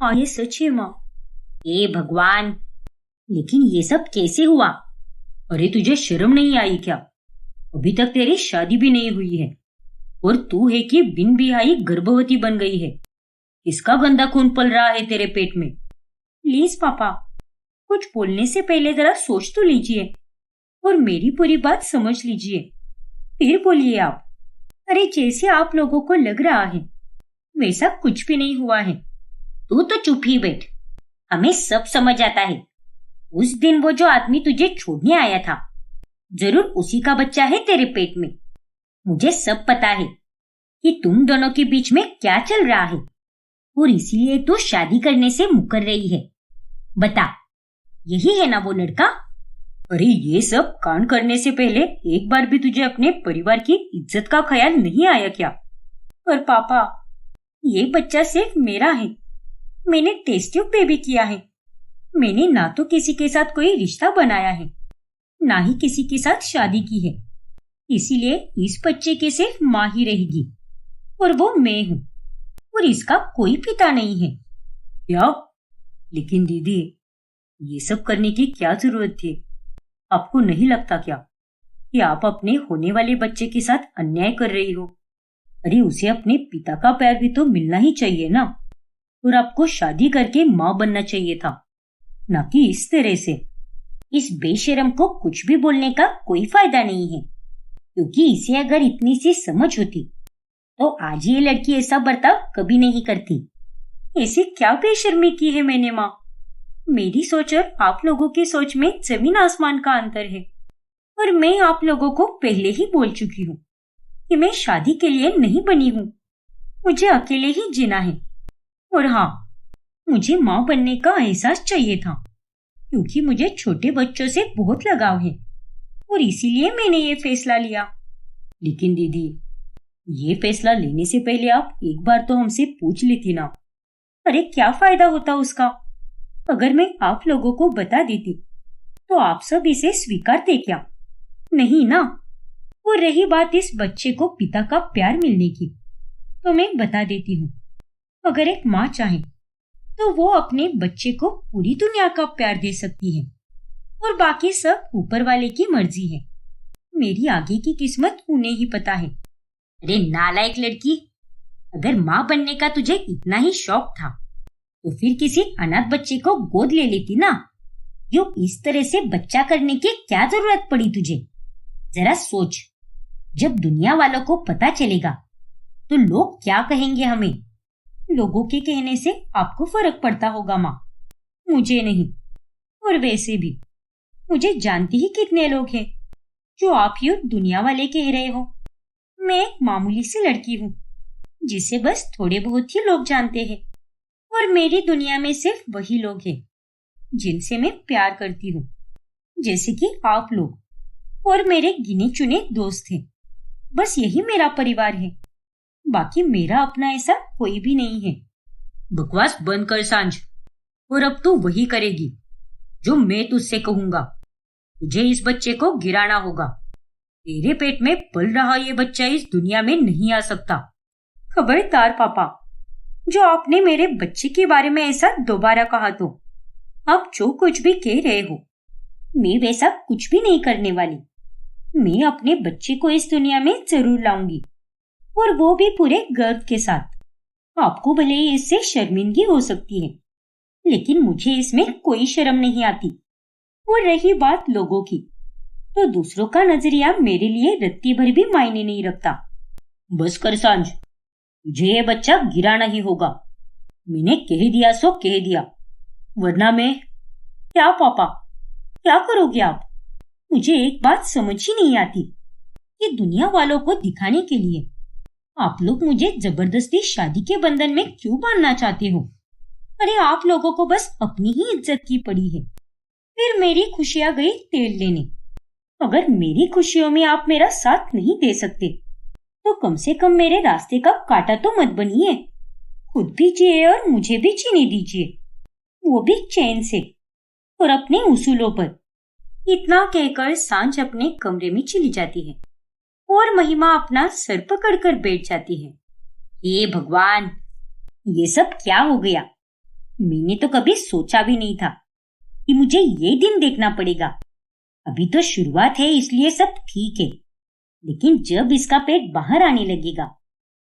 हाँ, ये सच है माँ। हे भगवान, लेकिन ये सब कैसे हुआ? अरे तुझे शर्म नहीं आई क्या? अभी तक तेरी शादी भी नहीं हुई है और तू है कि बिन बियाई गर्भवती बन गई है। किसका गंदा खून पल रहा है तेरे पेट में? प्लीज पापा, कुछ बोलने से पहले जरा सोच तो लीजिए और मेरी पूरी बात समझ लीजिए, फिर बोलिए आप। अरे जैसे आप लोगों को लग रहा है वैसा कुछ भी नहीं हुआ है। तू तो चुप ही बैठ, हमें सब समझ आता है। उस दिन वो जो आदमी तुझे छोड़ने आया था, जरूर उसी का बच्चा है तेरे पेट में। मुझे सब पता है कि तुम दोनों के बीच में क्या चल रहा है और इसीलिए तू शादी करने से मुकर रही है। बता, यही है ना वो लड़का? अरे ये सब कांड करने से पहले एक बार भी तुझे अपने परिवार की इज्जत का ख्याल नहीं आया क्या? पर पापा, ये बच्चा सिर्फ मेरा है। मैंने टेस्ट ट्यूब बेबी किया है। मैंने ना तो किसी के साथ कोई रिश्ता बनाया है, ना ही किसी के साथ शादी की है। इसीलिए इस बच्चे के सिर्फ माँ ही रहेगी और वो मैं हूँ और इसका कोई पिता नहीं है। क्या? लेकिन दीदी, ये सब करने की क्या जरूरत थी? आपको नहीं लगता क्या कि आप अपने होने वाले बच्चे के साथ अन्याय कर रही हो? अरे उसे अपने पिता का प्यार भी तो मिलना ही चाहिए ना, और आपको शादी करके माँ बनना चाहिए था, ना कि इस तरह से। इस बेशरम को कुछ भी बोलने का कोई फायदा नहीं है, क्योंकि इसे अगर इतनी सी समझ होती तो आज ये लड़की ऐसा बर्ताव कभी नहीं करती। ऐसी क्या बेशर्मी की है मैंने माँ? मेरी सोच और आप लोगों की सोच में जमीन आसमान का अंतर है। और मैं आप लोगों को पहले ही बोल चुकी हूँ कि मैं शादी के लिए नहीं बनी हूँ। मुझे अकेले ही जीना है। और हाँ, मुझे माँ बनने का एहसास चाहिए था, क्योंकि मुझे छोटे बच्चों से बहुत लगाव है और इसीलिए मैंने ये फैसला लिया। लेकिन दीदी, ये फैसला लेने से पहले आप एक बार तो हमसे पूछ लेती ना। अरे क्या फायदा होता उसका? अगर मैं आप लोगों को बता देती तो आप सब इसे स्वीकारते क्या? नहीं ना। और रही बात इस बच्चे को पिता का प्यार मिलने की, तो मैं बता देती हूँ। अगर एक माँ चाहे तो वो अपने बच्चे को पूरी दुनिया का प्यार दे सकती है और बाकी सब ऊपर वाले की मर्जी है। मेरी आगे की किस्मत उन्हें ही पता है। अरे नालायक लड़की, अगर माँ बनने का तुझे इतना ही शौक था तो फिर किसी अनाथ बच्चे को गोद ले लेती ना। क्यों इस तरह से बच्चा करने की क्या जरूरत पड़ी तुझे? जरा सोच, जब दुनिया वालों को पता चलेगा तो लोग क्या कहेंगे हमें? लोगों के कहने से आपको फर्क पड़ता होगा माँ, मुझे नहीं। और वैसे भी मुझे जानते ही कितने लोग हैं जो आप यूं दुनिया वाले कह रहे हो। मैं एक मामूली सी लड़की हूँ जिसे बस थोड़े बहुत ही लोग जानते हैं, और मेरी दुनिया में सिर्फ वही लोग हैं जिनसे मैं प्यार करती हूँ, जैसे कि आप लोग और मेरे गिने चुने दोस्त हैं। बस यही मेरा परिवार है, बाकी मेरा अपना ऐसा कोई भी नहीं है। बकवास बंद कर सांझ, और अब तू वही करेगी जो मैं तुझसे कहूंगा। तुझे इस बच्चे को गिराना होगा। तेरे पेट में पल रहा ये बच्चा इस दुनिया में नहीं आ सकता। खबरदार पापा, जो आपने मेरे बच्चे के बारे में ऐसा दोबारा कहा तो आप जो कुछ भी कह रहे हो, मैं वैसा कुछ भी नहीं करने वाली। मैं अपने बच्चे को इस दुनिया में जरूर लाऊंगी, और वो भी पूरे गर्व के साथ। आपको भले ही इससे शर्मिंदगी हो सकती है, लेकिन मुझे इसमें कोई शर्म नहीं आती। और रही बात लोगों की, तो दूसरों का नजरिया मेरे लिए रत्ती भर भी मायने नहीं रखता। बस कर सांझ, तुझे ये बच्चा गिराना ही होगा। मैंने कह दिया सो कह दिया, वरना मैं। क्या पापा, क्या करोगे आप? मुझे एक बात समझ ही नहीं आती कि दुनिया वालों को दिखाने के लिए आप लोग मुझे जबरदस्ती शादी के बंधन में क्यों बांधना चाहते हो? अरे आप लोगों को बस अपनी ही इज्जत की पड़ी है। फिर मेरी खुशियां गई तेल लेने। अगर मेरी खुशियों में आप मेरा साथ नहीं दे सकते तो कम से कम मेरे रास्ते का कांटा तो मत बनिए। खुद भी जिए और मुझे भी जीने दीजिए, वो भी चैन से और अपने उसूलों पर। इतना कहकर सांझ अपने कमरे में चली जाती है और महिमा अपना सर पकड़कर बैठ जाती है। हे भगवान, ये सब क्या हो गया? मैंने तो कभी सोचा भी नहीं था कि मुझे ये दिन देखना पड़ेगा। अभी तो शुरुआत है, इसलिए सब ठीक है, लेकिन जब इसका पेट बाहर आने लगेगा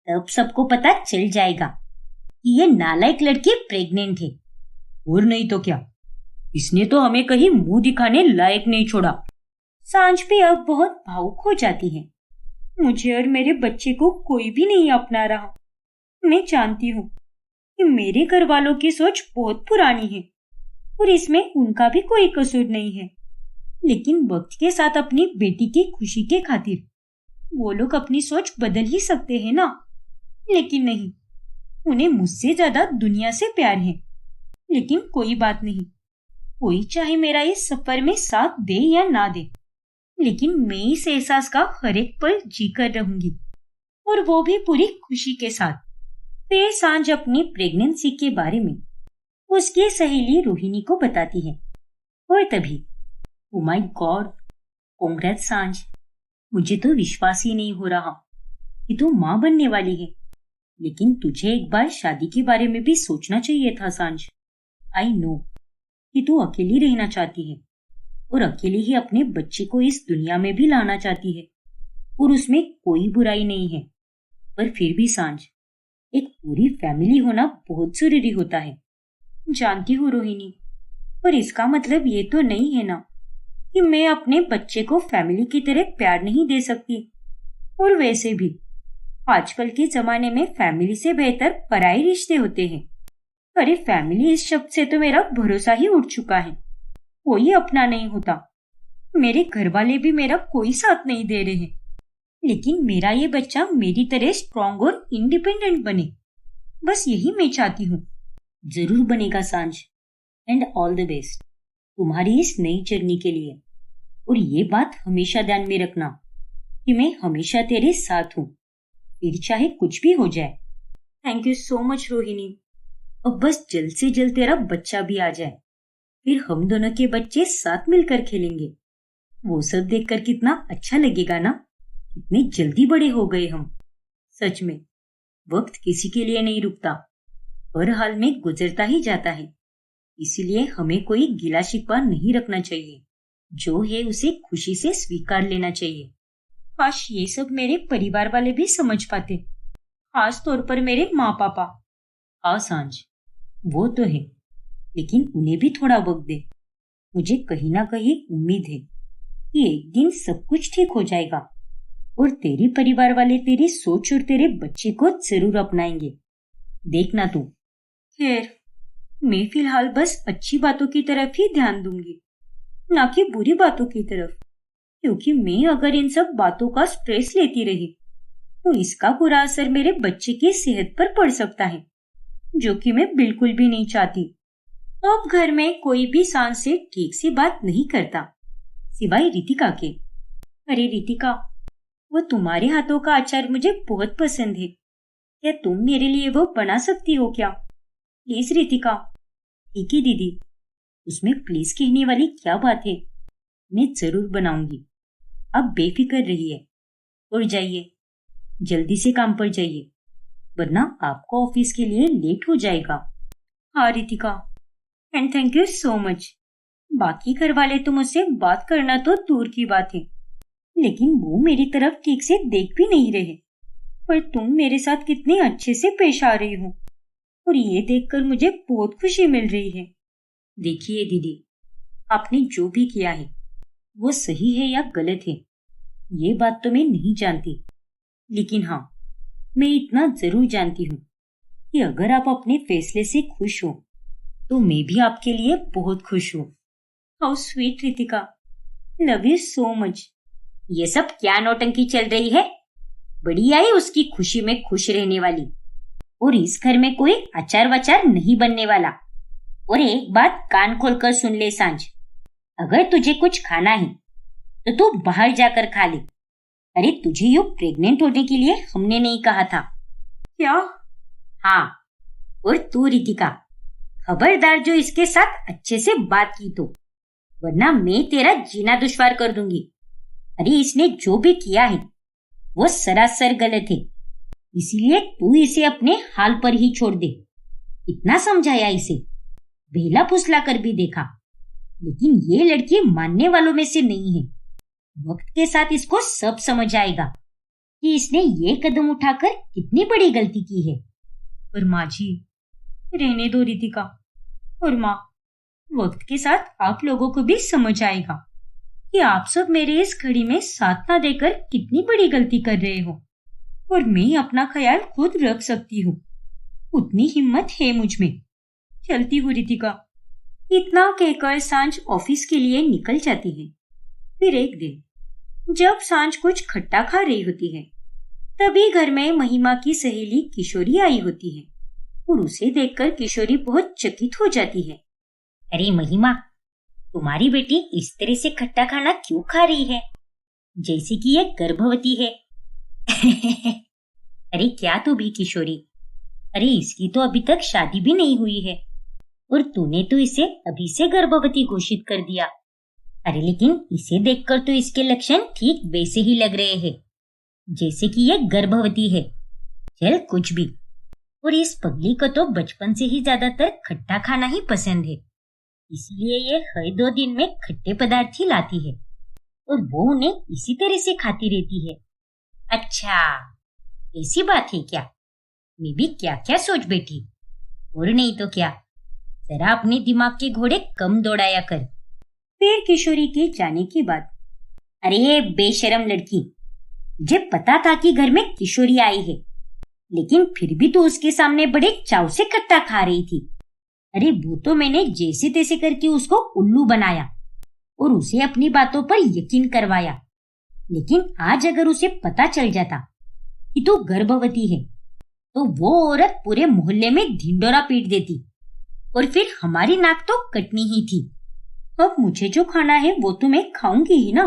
तब सबको पता चल जाएगा कि ये नालायक लड़की प्रेग्नेंट है। और नहीं तो क्या, इसने तो हमें कहीं मुंह दिखाने लायक नहीं छोड़ा। सांझ भी अब बहुत भावुक हो जाती है। मुझे और मेरे बच्चे को कोई भी नहीं अपना रहा। मैं जानती हूँ कि मेरे घर वालों की सोच बहुत पुरानी है और इसमें उनका भी कोई कसूर नहीं है, लेकिन वक्त के साथ अपनी बेटी की खुशी के खातिर वो लोग अपनी सोच बदल ही सकते हैं ना। लेकिन नहीं, उन्हें मुझसे ज्यादा दुनिया से प्यार है। लेकिन कोई बात नहीं, कोई चाहे मेरा इस सफर में साथ दे या ना दे, लेकिन मैं इस एहसास का हर एक पल जीकर रहूंगी, और वो भी पूरी खुशी के साथ। फिर सांझ अपनी प्रेगनेंसी के बारे में उसकी सहेली रोहिणी को बताती है, और तभी ओ माय गॉड, कांग्रेस सांझ, मुझे तो विश्वास ही नहीं हो रहा कि तू माँ बनने वाली है। लेकिन तुझे एक बार शादी के बारे में भी सोचना चाहिए था सांझ। आई नो कि तू अकेली रहना चाहती है और अकेली ही अपने बच्चे को इस दुनिया में भी लाना चाहती है, और उसमें कोई बुराई नहीं है। पर फिर भी सांझ, एक पूरी फैमिली होना बहुत जरूरी होता है। जानती हूँ रोहिणी, पर इसका मतलब ये तो नहीं है ना कि मैं अपने बच्चे को फैमिली की तरह प्यार नहीं दे सकती। और वैसे भी आजकल के जमाने में फैमिली से बेहतर पराये रिश्ते होते हैं। अरे फैमिली इस शब्द से तो मेरा भरोसा ही उठ चुका है। कोई अपना नहीं होता। मेरे घर वाले भी मेरा कोई साथ नहीं दे रहे हैं, लेकिन मेरा ये बच्चा मेरी तरह स्ट्रांग और इंडिपेंडेंट बने, बस यही मैं चाहती हूँ। जरूर बनेगा सांझ, एंड ऑल द बेस्ट तुम्हारी इस नई जर्नी के लिए। और ये बात हमेशा ध्यान में रखना कि मैं हमेशा तेरे साथ हूँ, फिर चाहे कुछ भी हो जाए। Thank you so much Rohini. अब बस जल्द से जल्द तेरा बच्चा भी आ जाए, फिर हम दोनों के बच्चे साथ मिलकर खेलेंगे। वो सब देखकर कितना अच्छा लगेगा ना, कितने जल्दी बड़े हो गए हम। सच में वक्त किसी के लिए नहीं रुकता, हर हाल में गुजरता ही जाता है। इसीलिए हमें कोई गिला शिकवा नहीं रखना चाहिए, जो है उसे खुशी से स्वीकार लेना चाहिए। काश ये सब मेरे परिवार वाले भी समझ पाते, खास तौर पर मेरे माँ पापा। हाँ सांझ, वो तो है, लेकिन उन्हें भी थोड़ा वक्त दे। मुझे कहीं ना कहीं उम्मीद है कि एक दिन सब कुछ ठीक हो जाएगा और तेरे परिवार वाले तेरी सोच और तेरे बच्चे को जरूर अपनाएंगे। देखना तू। खैर, मैं फिलहाल बस अच्छी बातों की तरफ ही ध्यान दूंगी, ना कि बुरी बातों की तरफ, क्योंकि मैं अगर इन सब बातों का स्ट्रेस लेती रही तो इसका बुरा असर मेरे बच्चे की सेहत पर पड़ सकता है, जो कि मैं बिल्कुल भी नहीं चाहती। अब घर में कोई भी सांझ से ठीक से बात नहीं करता, सिवाय रितिका के। अरे रितिका, वो तुम्हारे हाथों का अचार मुझे बहुत पसंद है, क्या तुम मेरे लिए वो बना सकती हो क्या? प्लीज रितिका। ठीक है दीदी, उसमें प्लीज कहने वाली क्या बात है, मैं जरूर बनाऊंगी। अब बेफिक्र रहिए और जाइए, जल्दी से काम पर जाइए, वरना आपको ऑफिस के लिए लेट हो जाएगा। हाँ Ritika, and thank you so much. बाकी घर वाले तो मुझसे बात करना तो दूर की बात है, लेकिन वो मेरी तरफ ठीक से देख भी नहीं रहे। पर तुम मेरे साथ कितने अच्छे से पेश आ रही हो, और ये देखकर मुझे बहुत खुशी मिल रही है। देखिए दीदी, आपने जो भी किया है वो सही है या गलत है, ये बात तो मैं नहीं जानती, लेकिन हाँ, मैं इतना जरूर जानती हूँ कि अगर आप अपने फैसले से खुश हो तो मैं भी आपके लिए बहुत खुश हूँ। How sweet Ritika, love you so much. ये सब क्या नौटंकी चल रही है? बड़ी आई उसकी खुशी में खुश रहने वाली, और इस घर में कोई अचार वचार नहीं बनने वाला। और एक बात कान खोलकर सुन ले सांझ, अगर तुझे कुछ खाना है तो तू बाहर जाकर खा ले। अरे तुझे यू प्रेग्नेंट होने के लिए हमने नहीं कहा था क्या? हाँ, और तू रितिका, खबरदार जो इसके साथ अच्छे से बात की तो, वरना मैं तेरा जीना दुश्वार कर दूंगी। अरे इसने जो भी किया है वो सरासर गलत है, इसीलिए तू इसे अपने हाल पर ही छोड़ दे। इतना समझाया इसे, बेला फुसला कर भी देखा, लेकिन ये लड़की मानने वालों में से नहीं है। वक्त के साथ इसको सब समझ आएगा कि इसने ये कदम उठाकर कितनी बड़ी गलती की है। पर माँ जी, रहने दो रितिका। और माँ, वक्त के साथ आप लोगों को भी समझ आएगा कि आप सब मेरे इस घड़ी में साथ ना देकर कितनी बड़ी गलती कर रहे हो, और मैं अपना ख्याल खुद रख सकती हूँ। उतनी हिम्मत है मुझ में। चलती हूँ रितिका। इतना कहकर सांझ ऑफिस के लिए निकल जाती है। फिर एक दिन जब सांझ कुछ खट्टा खा रही होती है, तभी घर में महिमा की सहेली किशोरी आई होती है और उसे देखकर किशोरी बहुत चकित हो जाती है। अरे महिमा, तुम्हारी बेटी इस तरह से खट्टा खाना क्यों खा रही है, जैसे कि ये गर्भवती है। अरे क्या तू भी किशोरी, अरे इसकी तो अभी तक शादी भी नहीं हुई है और तूने तो इसे अभी से गर्भवती घोषित कर दिया। अरे लेकिन इसे देखकर तो इसके लक्षण ठीक वैसे ही लग रहे हैं जैसे कि ये गर्भवती है। चल कुछ भी। और इस पगली को तो बचपन से ही ज्यादातर खट्टा खाना ही पसंद है, इसलिए ये हर 2 दिन में खट्टे पदार्थ ही लाती है और वो उन्हें इसी तरह से खाती रहती है। अच्छा, ऐसी बात है क्या? मैं भी क्या क्या सोच बैठी। और नहीं तो क्या, जरा अपने दिमाग के घोड़े कम दौड़ाया कर। फिर किशोरी के जाने के बाद, अरे बेशरम लड़की, मुझे पता था कि घर में किशोरी आई है, लेकिन फिर भी तो उसके सामने बड़े चाव से खट्टा खा रही थी। अरे वो तो मैंने जैसे तैसे करके उसको उल्लू बनाया और उसे अपनी बातों पर यकीन करवाया। लेकिन आज अगर उसे पता चल जाता कि तू गर्भवती है, तो वो औरत पूरे मोहल्ले में ढिंडोरा पीट देती और फिर हमारी नाक तो कटनी ही थी। अब मुझे जो खाना है वो तो मैं खाऊंगी ही ना,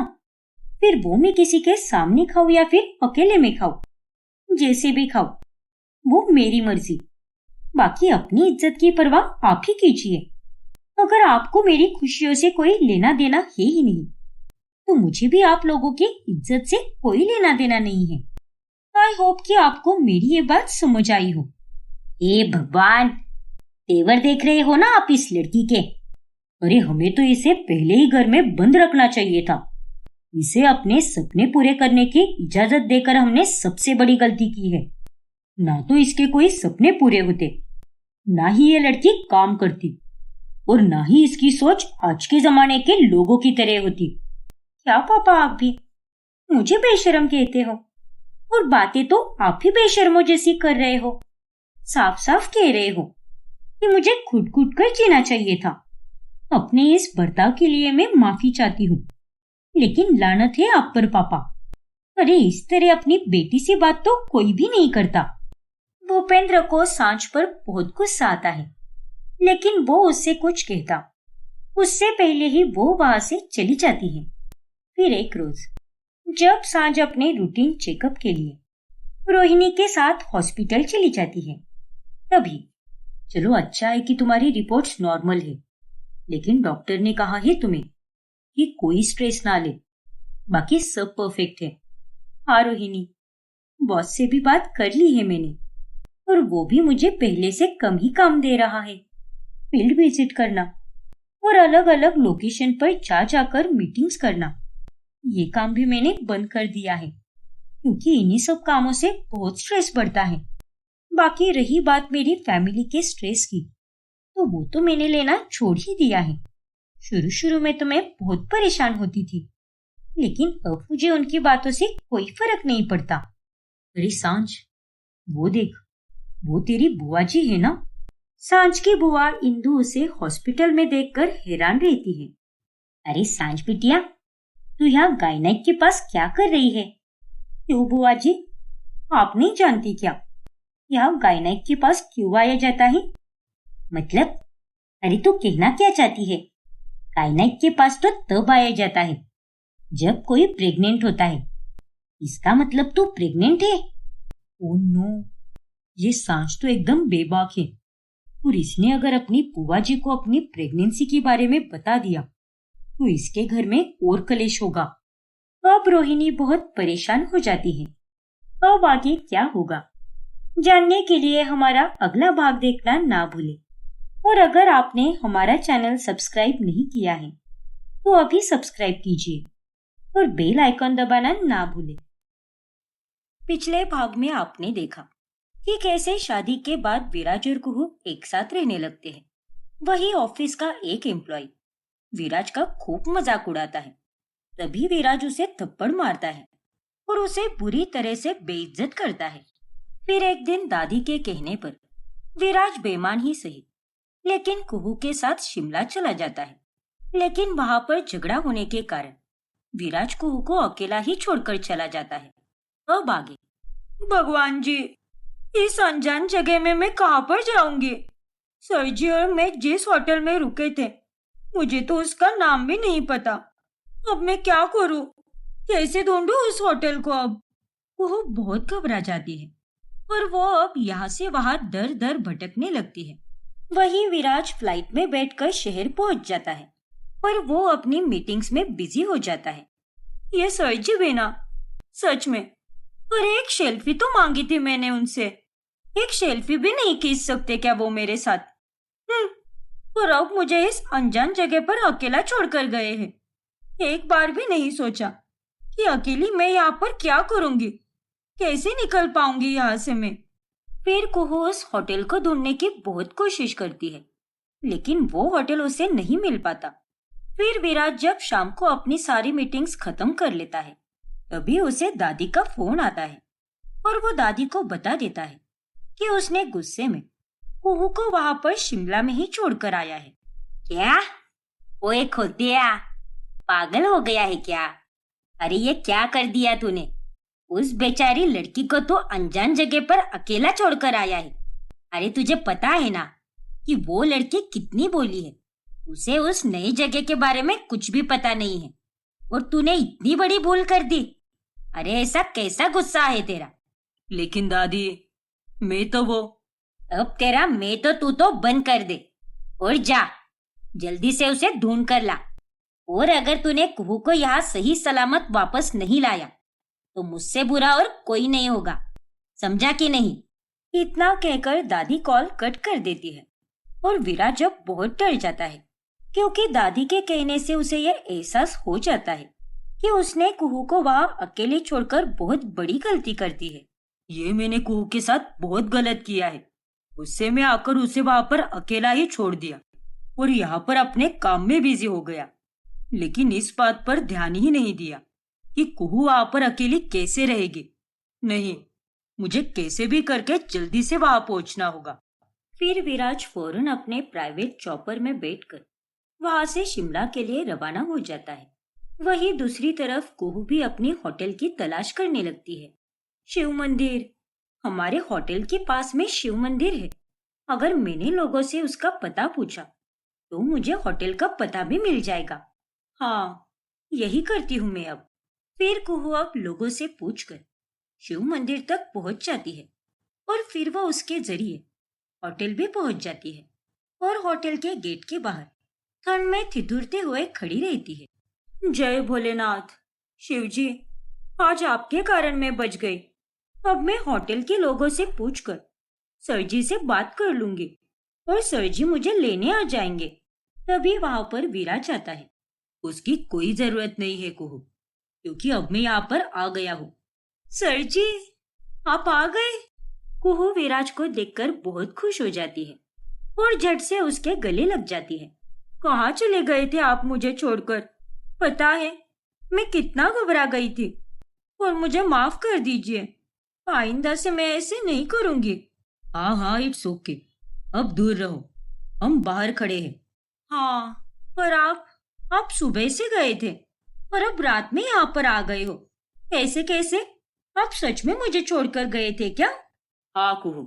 फिर वो मैं किसी के सामने खाऊं या फिर अकेले में खाऊं, जैसे भी खाऊं, वो मेरी मर्जी। बाकी अपनी इज्जत की परवाह आप ही कीजिए। अगर आपको मेरी खुशियों से कोई लेना देना है ही नहीं, तो मुझे भी आप लोगों की इज्जत से कोई लेना देना नहीं है। आई होप कि आपको मेरी ये बात समझ आई हो। ए भगवान, तेवर देख रहे हो ना आप इस लड़की के? अरे हमें तो इसे पहले ही घर में बंद रखना चाहिए था। इसे अपने सपने पूरे करने की इजाजत देकर हमने सबसे बड़ी गलती की है। ना तो इसके कोई सपने पूरे होते, ना ही ये लड़की काम करती, और ना ही इसकी सोच आज के जमाने के लोगों की तरह होती। क्या पापा, आप भी मुझे बेशर्म कहते हो, और बातें तो आप ही बेशर्मों जैसी कर रहे हो। साफ साफ कह रहे हो कि मुझे खुद खुद कर जीना चाहिए था। अपने इस बर्ताव के लिए मैं माफी चाहती हूँ, लेकिन लानत है आप पर पापा। अरे इस तरह अपनी बेटी से बात तो कोई भी नहीं करता। भूपेंद्र को सांझ पर बहुत गुस्सा आता है, लेकिन वो उससे कुछ कहता उससे पहले ही वो वहां से चली जाती है। फिर एक रोज जब सांझ अपने रूटीन चेकअप के लिए रोहिणी के साथ हॉस्पिटल चली जाती है, तभी चलो अच्छा है कि तुम्हारी रिपोर्ट्स नॉर्मल है, लेकिन डॉक्टर ने कहा है तुम्हें कि कोई स्ट्रेस ना ले, बाकी सब परफेक्ट है। हाँ रोहिणी, बॉस से भी बात कर ली है मैंने, और वो भी मुझे पहले से कम ही काम दे रहा है। फील्ड विजिट करना और अलग अलग लोकेशन पर जा जाकर मीटिंग्स करना, ये काम भी मैंने बंद कर दिया है, क्योंकि इन्हीं सब कामों से बहुत स्ट्रेस बढ़ता है। बाकी रही बात मेरी फैमिली के स्ट्रेस की, तो वो तो मैंने लेना छोड़ ही दिया है। शुरू शुरू में तो मैं बहुत परेशान होती थी, लेकिन अब मुझे उनकी बातों से कोई फर्क नहीं पड़ता। अरे सांझ, वो देख, वो तेरी बुआ जी है ना? सांझ की बुआ इंदु उसे हॉस्पिटल में देखकर हैरान रहती है। अरे सांझ बिटिया, तू यहाँ गायनेक के पास क्या कर रही है? क्यों बुआ जी, आप नहीं जानती क्या यहाँ गायनेक के पास क्यों आया जाता है? मतलब, अरे तू कहना क्या चाहती है? गायनेक के पास तो तब आया जाता है जब कोई प्रेग्नेंट होता है। इसका मतलब तू प्रेग्नेंट है? ओह नो, ये सांझ तो एकदम बेबाक है, और इसने अगर अपनी बुआ जी को अपनी प्रेगनेंसी के बारे में बता दिया तो इसके घर में और कलेश होगा। अब रोहिणी बहुत परेशान हो जाती है। अब आगे क्या होगा जानने के लिए हमारा अगला भाग देखना ना भूलें। और अगर आपने हमारा चैनल सब्सक्राइब नहीं किया है तो अभी सब्सक्राइब कीजिए और बेल आइकॉन दबाना ना भूलें। पिछले भाग में आपने देखा कि कैसे शादी के बाद विराज और कुहू एक साथ रहने लगते हैं। वही ऑफिस का एक एम्प्लॉय विराज का खूब मजाक उड़ाता है। तभी विराज उसे थप्पड़ मारता है और उसे बुरी तरह से बेइज्जत करता है। फिर एक दिन दादी के कहने पर विराज बेईमान ही सही लेकिन कुहू के साथ शिमला चला जाता है। लेकिन वहां पर झगड़ा होने के कारण विराज कुहू को अकेला ही छोड़कर चला जाता है। अब आगे। भगवान जी, इस अनजान जगह में मैं कहाँ पर जाऊंगी? सर जी और मैं जिस होटल में रुके थे मुझे तो उसका नाम भी नहीं पता। अब मैं क्या करूं? कैसे ढूंढूं उस होटल को? अब वो बहुत घबरा जाती है और वो अब यहाँ से वहां दर दर भटकने लगती है। वही विराज फ्लाइट में बैठकर शहर पहुंच जाता है पर वो अपनी मीटिंग्स में बिजी हो जाता है। ये सर जी बिना सच में, और एक सेल्फी तो मांगी थी मैंने उनसे। एक सेल्फी भी नहीं खींच सकते क्या वो मेरे साथ? और अब मुझे इस अनजान जगह पर अकेला छोड़कर गए हैं। एक बार भी नहीं सोचा कि अकेली मैं यहाँ पर क्या करूंगी, कैसे निकल पाऊंगी यहाँ से मैं। फिर कुहू उस होटल को ढूंढने की बहुत कोशिश करती है लेकिन वो होटल उसे नहीं मिल पाता। फिर विराज जब शाम को अपनी सारी मीटिंग्स खत्म कर लेता है तभी उसे दादी का फोन आता है और वो दादी को बता देता है कि उसने गुस्से में कुहू को वहां पर शिमला में ही छोड़कर आया है। क्या? ओए खोतिया, पागल हो गया है क्या? अरे ये क्या कर दिया तूने? उस बेचारी लड़की को तो अनजान जगह पर अकेला छोड़कर आया है। अरे तुझे पता है ना कि वो लड़की कितनी भोली है। उसे उस नई जगह के बारे में कुछ भी पता नहीं है और तूने इतनी बड़ी भूल कर दी। अरे ऐसा कैसा गुस्सा है तेरा? लेकिन दादी, मैं तो वो। अब तेरा मैं तू तो बंद कर दे और जा जल्दी से उसे ढूंढ कर ला। और अगर तूने कुहू को यहाँ सही सलामत वापस नहीं लाया तो मुझसे बुरा और कोई नहीं होगा, समझा कि नहीं? इतना कहकर दादी कॉल कट कर देती है और विराज अब बहुत डर जाता है क्योंकि दादी के कहने से उसे यह एहसास हो जाता है कि उसने कुहू को वहां अकेले छोड़कर बहुत बड़ी गलती कर दी है। ये मैंने कुहू के साथ बहुत गलत किया है। गुस्से में आकर उसे वहां पर अकेला ही छोड़ दिया और यहाँ पर अपने काम में बिजी हो गया। लेकिन इस बात पर ध्यान ही नहीं दिया कि कुहू वहां पर अकेली कैसे रहेगी। नहीं, मुझे कैसे भी करके जल्दी से वहां पहुंचना होगा। फिर विराज फौरन अपने प्राइवेट चॉपर में बैठकर वहां से शिमला के लिए रवाना हो जाता है। वहीं दूसरी तरफ कुहू भी अपनी होटल की तलाश करने लगती है। शिव मंदिर, हमारे होटल के पास में शिव मंदिर है। अगर मैंने लोगों से उसका पता पूछा तो मुझे होटल का पता भी मिल जाएगा। हाँ, यही करती हूँ मैं अब। फिर कुहू अब लोगों से पूछकर शिव मंदिर तक पहुंच जाती है और फिर वह उसके जरिए होटल भी पहुंच जाती है और होटल के गेट के बाहर ठंड में ठिठुरते हुए खड़ी रहती है। जय भोलेनाथ, शिव जी, आज आपके कारण मैं बच गई। अब मैं होटल के लोगों से पूछकर सर जी से बात कर लूंगी और सर जी मुझे लेने आ जाएंगे। तभी वहां पर विराज आता है। उसकी कोई जरूरत नहीं है कुहू, क्योंकि अब मैं यहाँ पर आ गया हूँ। सर जी, आप आ गए? कुहू विराज को देखकर बहुत खुश हो जाती है और झट से उसके गले लग जाती है। कहाँ चले गए थे आप मुझे छोड़कर? पता है मैं कितना घबरा गई थी और मुझे माफ कर दीजिए। आइंदा से मैं ऐसे नहीं करूंगी। हाँ हाँ, इट्स ओके। अब दूर रहो, हम बाहर खड़े हैं। हाँ, पर आप सुबह से गए थे और अब रात में यहाँ पर आ गए हो। ऐसे कैसे? आप सच में मुझे छोड़कर गए थे क्या? हाँ कुहू,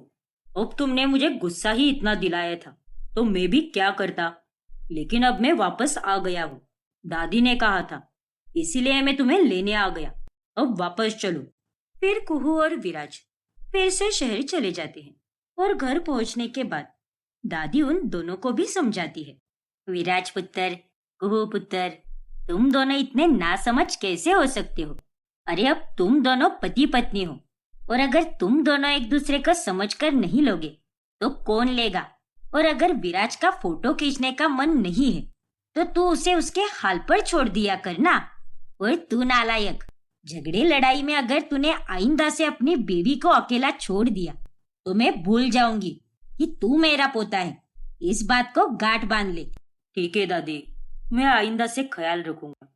अब तुमने मुझे गुस्सा ही इतना दिलाया था तो मैं भी क्या करता। लेकिन अब मैं वापस आ गया हूँ। दादी ने कहा था, इसीलिए मैं तुम्हें लेने आ गया। अब वापस चलो। फिर कुहू और विराज फिर से शहर चले जाते हैं और घर पहुंचने के बाद दादी उन दोनों को भी समझाती है। विराज पुत्र, कुहू पुत्र, तुम दोनों इतने नासमझ कैसे हो सकते हो? अरे अब तुम दोनों पति पत्नी हो और अगर तुम दोनों एक दूसरे को समझकर नहीं लोगे तो कौन लेगा? और अगर विराज का फोटो खींचने का मन नहीं है तो तू उसे उसके हाल पर छोड़ दिया करना। और तू नालायक, झगड़े लड़ाई में अगर तूने आइंदा से अपनी बीवी को अकेला छोड़ दिया तो मैं भूल जाऊंगी कि तू मेरा पोता है। इस बात को गांठ बांध ले। ठीक है दादी, मैं आइंदा से ख्याल रखूंगा।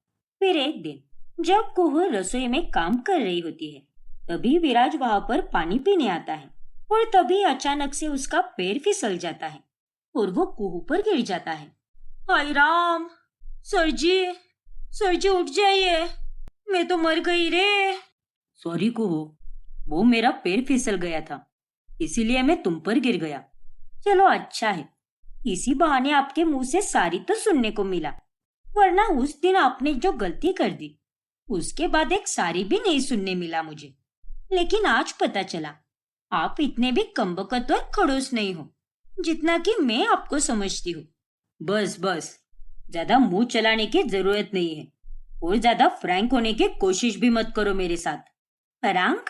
फिर एक दिन जब कुहू रसोई में काम कर रही होती है तभी विराज वहां पर पानी पीने आता है और तभी अचानक से उसका पैर फिसल जाता है और वो कुहू पर गिर जाता है। हाय राम, सर जी उठ जाइए, मैं तो मर गई रे। सॉरी कुहू, वो मेरा पैर फिसल गया था, इसीलिए मैं तुम पर गिर गया। चलो अच्छा है, इसी बहाने आपके मुंह से सारी तो सुनने को मिला, वरना उस दिन आपने जो गलती कर दी उसके बाद एक सारी भी नहीं सुनने मिला मुझे। लेकिन आज पता चला आप इतने भी कमबख्त और खड़ूस नहीं हो जितना कि मैं आपको समझती हूँ। बस बस, ज्यादा मुंह चलाने की जरूरत नहीं है और ज्यादा फ्रैंक होने की कोशिश भी मत करो मेरे साथ। फ्रैंक?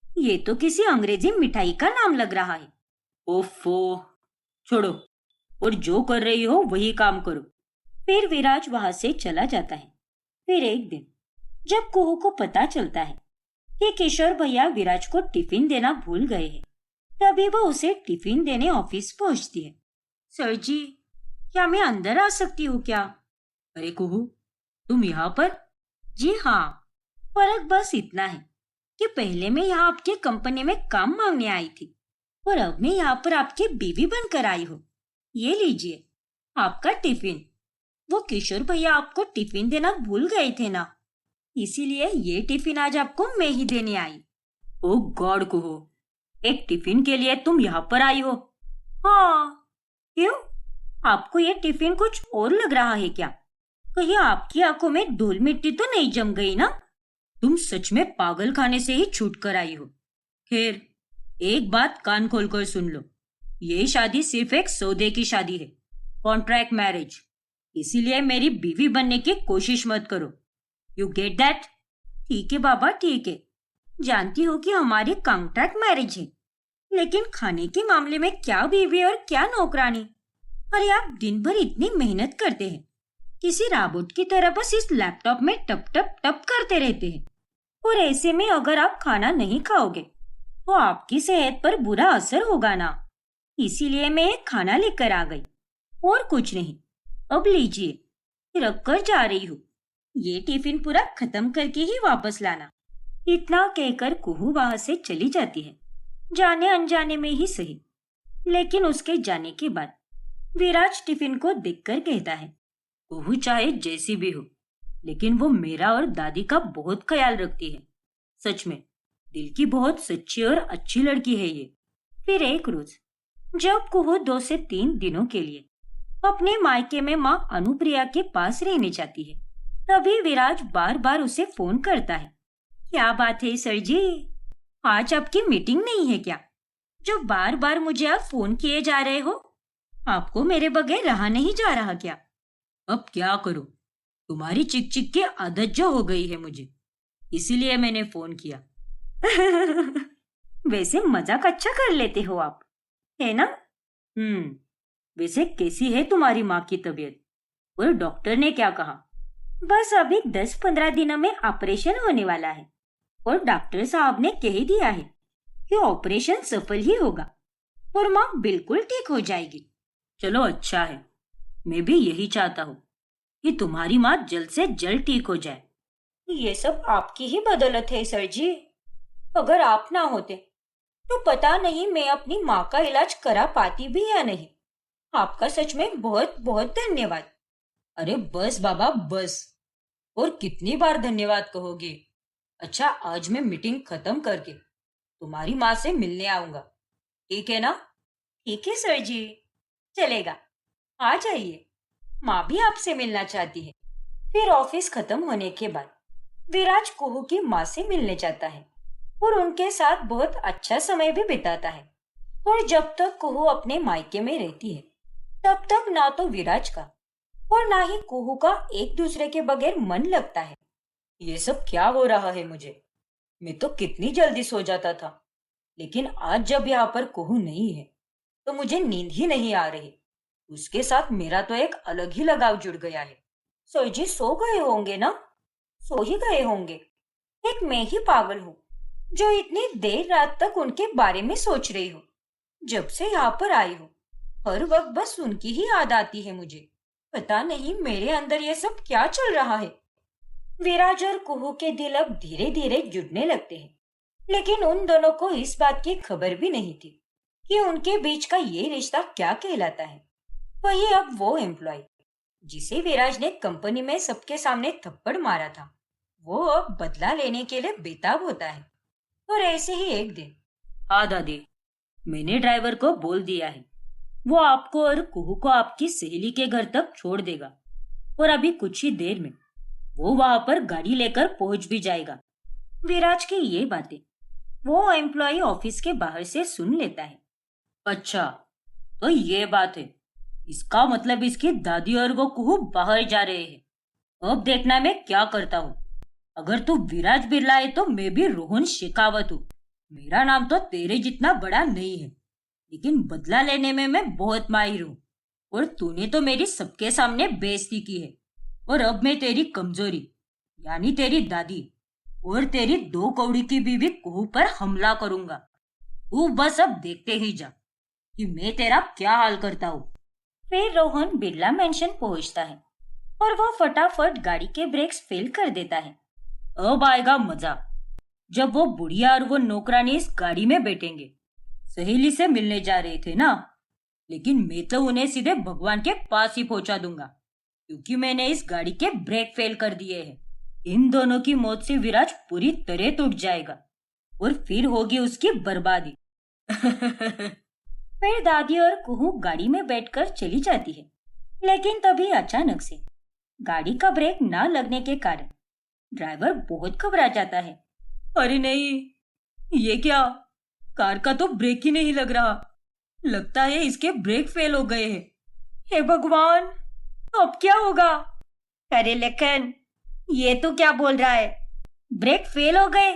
ये तो किसी अंग्रेजी मिठाई का नाम लग रहा है। ओफो, छोड़ो और जो कर रही हो वही काम करो। फिर विराज वहां से चला जाता है। फिर एक दिन जब कुहू को पता चलता है कि किशोर भैया विराज को टिफिन देना भूल गए हैं, तभी वो उसे टिफिन देने ऑफिस पहुंचती है। सर जी, क्या मैं अंदर आ सकती हूँ क्या? अरे कुहू, तुम यहाँ पर? जी हाँ, फर्क बस इतना है कि पहले मैं यहाँ आपके कंपनी में काम मांगने आई थी और अब मैं यहाँ पर आपकी बीवी बनकर आई हूँ। ये लीजिए आपका टिफिन। वो किशोर भैया आपको टिफिन देना भूल गए थे ना, इसीलिए ये टिफिन आज आपको मैं ही देने आई। ओ गॉड कुहू, एक टिफिन के लिए तुम यहाँ पर आई हो? हाँ। क्यों, आपको ये टिफिन कुछ और लग रहा है क्या? कहीं आपकी आंखों में धूल मिट्टी तो नहीं जम गई ना? तुम सच में पागल खाने से ही छूट कर आई हो। खैर, एक बात कान खोलकर सुन लो, ये शादी सिर्फ एक सौदे की शादी है, कॉन्ट्रैक्ट मैरिज। इसीलिए मेरी बीवी बनने की कोशिश मत करो। You get that? ठीक है बाबा, ठीक है, जानती हो कि हमारी कॉन्ट्रैक्ट मैरिज है, लेकिन खाने के मामले में क्या बीवी और क्या नौकरानी। अरे आप दिन भर इतनी मेहनत करते हैं, किसी रोबोट की तरह बस इस लैपटॉप में टप टप टप करते रहते हैं, और ऐसे में अगर आप खाना नहीं खाओगे तो आपकी सेहत पर बुरा असर होगा ना। इसीलिए मैं एक खाना लेकर आ गई, और कुछ नहीं। अब लीजिए, रख कर जा रही हूँ, ये टिफिन पूरा खत्म करके ही वापस लाना। इतना कहकर कुहू वहां से चली जाती है, जाने अनजाने में ही सही। लेकिन उसके जाने के बाद विराज टिफिन को देखकर कहता है, कुहू चाहे जैसी भी हो, लेकिन वो मेरा और दादी का बहुत ख्याल रखती है। सच में दिल की बहुत सच्ची और अच्छी लड़की है ये। फिर एक रोज जब कुहू 2 से 3 दिनों के लिए अपने मायके में माँ अनुप्रिया के पास रहने जाती है, तभी विराज बार बार उसे फोन करता है। क्या बात है सर जी, आज आपकी मीटिंग नहीं है क्या? जो बार बार मुझे आप फोन किए जा रहे हो, आपको मेरे बगैर रहा नहीं जा रहा क्या? अब क्या करूं, तुम्हारी चिक चिक की आदत जो हो गई है मुझे, इसीलिए मैंने फोन किया। वैसे मजाक अच्छा कर लेते हो आप, है ना? वैसे कैसी है तुम्हारी माँ की तबीयत, और डॉक्टर ने क्या कहा? बस अभी 10-15 दिनों में ऑपरेशन होने वाला है, और डॉक्टर साहब ने कह दिया है कि ऑपरेशन सफल ही होगा और माँ बिल्कुल ठीक हो जाएगी। चलो अच्छा है, मैं भी यही चाहता हूँ कि तुम्हारी माँ जल्द से जल्द ठीक हो जाए। ये सब आपकी ही बदौलत है सर जी, अगर आप ना होते तो पता नहीं मैं अपनी माँ का इलाज करा पाती भी या नहीं। आपका सच में बहुत बहुत धन्यवाद। अरे बस बाबा बस, और कितनी बार धन्यवाद कहोगे? अच्छा, आज मैं मीटिंग खत्म करके तुम्हारी माँ से मिलने आऊंगा, ठीक है ना? ठीक है सर जी, चलेगा, आ जाइए, माँ भी आपसे मिलना चाहती है। फिर ऑफिस खत्म होने के बाद विराज कुहू की माँ से मिलने जाता है और उनके साथ बहुत अच्छा समय भी बिताता है। और जब तक कुहू अपने मायके में रहती है तब तक ना तो विराज का और ना ही कुहू का एक दूसरे के बगैर मन लगता है। ये सब क्या हो रहा है मुझे? मैं तो कितनी जल्दी सो जाता था, लेकिन आज जब यहाँ पर कुहू नहीं है तो मुझे नींद ही नहीं आ रही। उसके साथ मेरा तो एक अलग ही लगाव जुड़ गया है। सर जी सो गए होंगे ना? सो ही गए होंगे। एक मैं ही पागल हूँ जो इतनी देर रात तक उनके बारे में सोच रही हूँ। जब से यहाँ पर आई हूँ हर वक्त बस उनकी ही याद आती है मुझे। पता नहीं मेरे अंदर ये सब क्या चल रहा है। विराज और कुहू के दिल अब धीरे धीरे जुड़ने लगते हैं, लेकिन उन दोनों को इस बात की खबर भी नहीं थी कि उनके बीच का ये रिश्ता क्या कहलाता है। वही अब वो एम्प्लॉय जिसे विराज ने कंपनी में सबके सामने थप्पड़ मारा था, वो अब बदला लेने के लिए बेताब होता है। और ऐसे ही एक दिन, हाँ दादी, मैंने ड्राइवर को बोल दिया है, वो आपको और कुहू को आपकी सहेली के घर तक छोड़ देगा और अभी कुछ ही देर में वो वहां पर गाड़ी लेकर पहुंच भी जाएगा। विराज की ये बातें वो एम्प्लॉय ऑफिस के बाहर से सुन लेता है। अच्छा, तो ये बात है। इसका मतलब इसकी दादी और वो कुहू बाहर जा रहे हैं। अब देखना मैं क्या करता हूँ। अगर तू विराज बिरला है तो मैं भी रोहन शेखावत हूँ। मेरा नाम तो तेरे जितना बड़ा नहीं है, लेकिन बदला लेने में मैं बहुत माहिर हूँ। और तूने तो मेरी सबके सामने बेइज्जती की है, और अब मैं तेरी कमजोरी यानी तेरी दादी और तेरी 2 कौड़ी की बीवी कुहू पर हमला करूंगा। तू बस अब देखते ही जा कि मैं तेरा क्या हाल करता हूँ। फिर रोहन बिरला मेंशन पहुंचता है और वो फटाफट गाड़ी के ब्रेक्स फेल कर देता है। अब आएगा मजा जब वो बुढ़िया और वो नौकरानी इस गाड़ी में बैठेंगे। सहेली से मिलने जा रहे थे ना, लेकिन मैं तो उन्हें सीधे भगवान के पास ही पहुंचा दूंगा, क्योंकि मैंने इस गाड़ी के ब्रेक फेल कर दिए हैं। इन दोनों की मौत से विराज पूरी तरह टूट जाएगा और फिर होगी उसकी बर्बादी। फिर दादी और कुहू गाड़ी में बैठकर चली जाती है, लेकिन तभी अचानक से गाड़ी का ब्रेक न लगने के कारण ड्राइवर बहुत घबरा जाता है। अरे नहीं, ये क्या? कार का तो ब्रेक ही नहीं लग रहा। लगता है इसके ब्रेक फेल हो गए हैं। हे भगवान, अब क्या होगा? अरे लखन, ये तो क्या बोल रहा है? ब्रेक फेल हो गए?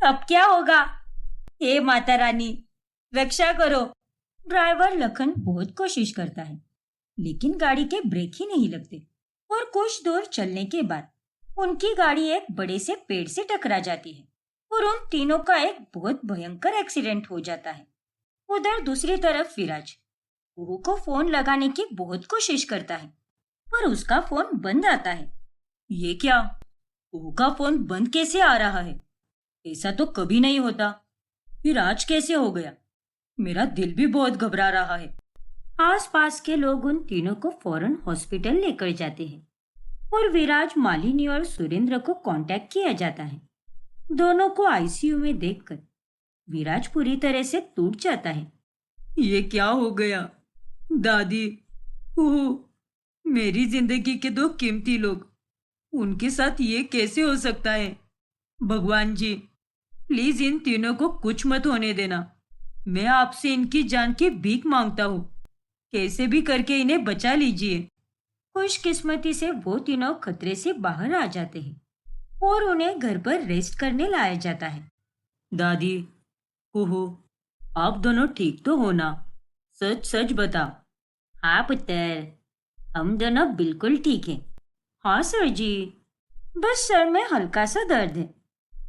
अब क्या होगा? हे माता रानी, रक्षा करो। ड्राइवर लखन बहुत कोशिश करता है, लेकिन गाड़ी के ब्रेक ही नहीं लगते और कुछ दूर चलने के बाद उनकी गाड़ी एक बड़े से पेड़ से टकरा जाती है और उन तीनों का एक बहुत भयंकर एक्सीडेंट हो जाता है। उधर दूसरी तरफ विराज कुहू को फोन लगाने की बहुत कोशिश करता है, पर उसका फोन बंद आता है। ये क्या? कुहू का फोन बंद कैसे आ रहा है? ऐसा तो कभी नहीं होता। फिर आज कैसे हो गया? मेरा दिल भी बहुत घबरा रहा है। आसपास के लोग उन तीनों को फौरन हॉस्पिटल लेकर जाते हैं और विराज, मालिनी और सुरेंद्र को कांटेक्ट किया जाता है। दोनों को आईसीयू में देखकर विराज पूरी तरह से टूट जाता है। ये क्या हो गया? दादी, कुहू, मेरी जिंदगी के 2 कीमती लोग, उनके साथ ये कैसे हो सकता है? भगवान जी, प्लीज इन तीनों को कुछ मत होने देना। मैं आपसे इनकी जान की भीख मांगता हूँ। कैसे भी करके इन्हें बचा लीजिए। खुशकिस्मती से वो तीनों खतरे से बाहर आ जाते हैं और उन्हें घर पर रेस्ट करने लाया जाता है। दादी, कुहू, आप दोनों ठीक तो हो ना? सच सच बता। हाँ पुत्र, हम दोनों बिल्कुल ठीक हैं। हाँ सर जी, बस सर में हल्का सा दर्द है,